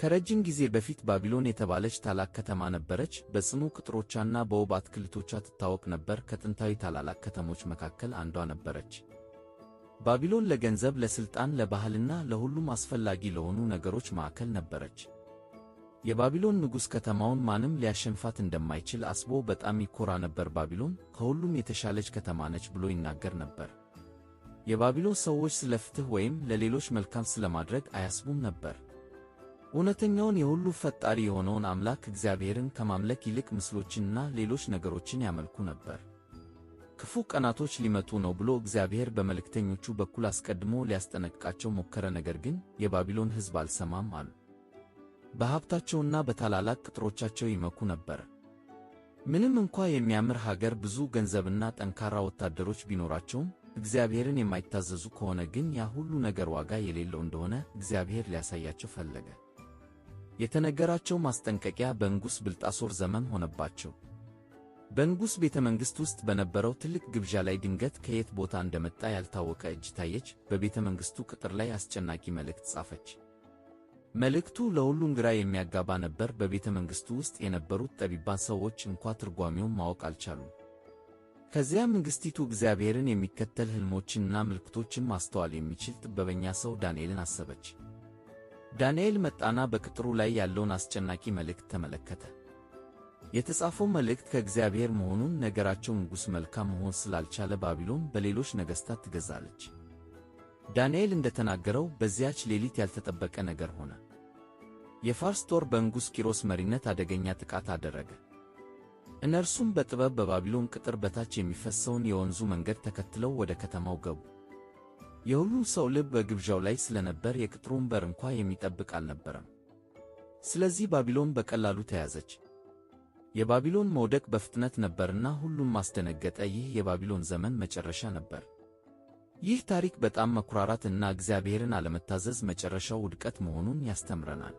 ከረጅም ጊዜ በፊት ባቢሎን የተባለች ታላቅ ከተማ ነበረች። በጽኑ ቅጥሮቿና በውብ አትክልቶቿ ትታወቅ ነበር። ከጥንታዊ ታላላቅ ከተሞች መካከል አንዷ ነበረች። ባቢሎን ለገንዘብ፣ ለሥልጣን፣ ለባህልና ለሁሉም አስፈላጊ ለሆኑ ነገሮች ማዕከል ነበረች። የባቢሎን ንጉሥ ከተማውን ማንም ሊያሸንፋት እንደማይችል አስቦ በጣም ይኮራ ነበር። ባቢሎን ከሁሉም የተሻለች ከተማ ነች ብሎ ይናገር ነበር። የባቢሎን ሰዎች ስለ ፍትሕ ወይም ለሌሎች መልካም ስለማድረግ አያስቡም ነበር። እውነተኛውን የሁሉ ፈጣሪ የሆነውን አምላክ እግዚአብሔርን ከማምለክ ይልቅ ምስሎችንና ሌሎች ነገሮችን ያመልኩ ነበር። ክፉ ቀናቶች ሊመጡ ነው ብሎ እግዚአብሔር በመልእክተኞቹ በኩል አስቀድሞ ሊያስጠነቅቃቸው ሞከረ። ነገር ግን የባቢሎን ሕዝብ አልሰማም አሉ። በሀብታቸውና በታላላቅ ቅጥሮቻቸው ይመኩ ነበር። ምንም እንኳ የሚያምር ሀገር፣ ብዙ ገንዘብና ጠንካራ ወታደሮች ቢኖራቸውም እግዚአብሔርን የማይታዘዙ ከሆነ ግን ያ ሁሉ ነገር ዋጋ የሌለው እንደሆነ እግዚአብሔር ሊያሳያቸው ፈለገ። የተነገራቸው ማስጠንቀቂያ በንጉሥ ብልጣሶር ዘመን ሆነባቸው። በንጉሥ ቤተ መንግሥት ውስጥ በነበረው ትልቅ ግብዣ ላይ ድንገት ከየት ቦታ እንደመጣ ያልታወቀ እጅ ታየች። በቤተ መንግሥቱ ቅጥር ላይ አስጨናቂ መልእክት ጻፈች። መልእክቱ ለሁሉም ግራ የሚያጋባ ነበር። በቤተ መንግሥቱ ውስጥ የነበሩት ጠቢባን ሰዎች እንኳ ትርጓሜውን ማወቅ አልቻሉም። ከዚያ መንግሥቲቱ እግዚአብሔርን የሚከተል ሕልሞችንና ምልክቶችን ማስተዋል የሚችል ጥበበኛ ሰው ዳንኤልን አሰበች። ዳንኤል መጣና በቅጥሩ ላይ ያለውን አስጨናቂ መልእክት ተመለከተ። የተጻፈው መልእክት ከእግዚአብሔር መሆኑን ነገራቸው። ንጉሥ መልካም መሆን ስላልቻለ ባቢሎን በሌሎች ነገሥታት ትገዛለች። ዳንኤል እንደተናገረው በዚያች ሌሊት ያልተጠበቀ ነገር ሆነ። የፋርስ ጦር በንጉሥ ቂሮስ መሪነት አደገኛ ጥቃት አደረገ። እነርሱም በጥበብ በባቢሎን ቅጥር በታች የሚፈሰውን የወንዙ መንገድ ተከትለው ወደ ከተማው ገቡ። የሁሉም ሰው ልብ በግብዣው ላይ ስለነበር የቅጥሩን በር እንኳ የሚጠብቅ አልነበረም። ስለዚህ ባቢሎን በቀላሉ ተያዘች። የባቢሎን መውደቅ በፍጥነት ነበርና ሁሉም ማስደነገጠ። ይህ የባቢሎን ዘመን መጨረሻ ነበር። ይህ ታሪክ በጣም መኩራራት እና እግዚአብሔርን አለመታዘዝ መጨረሻው ውድቀት መሆኑን ያስተምረናል።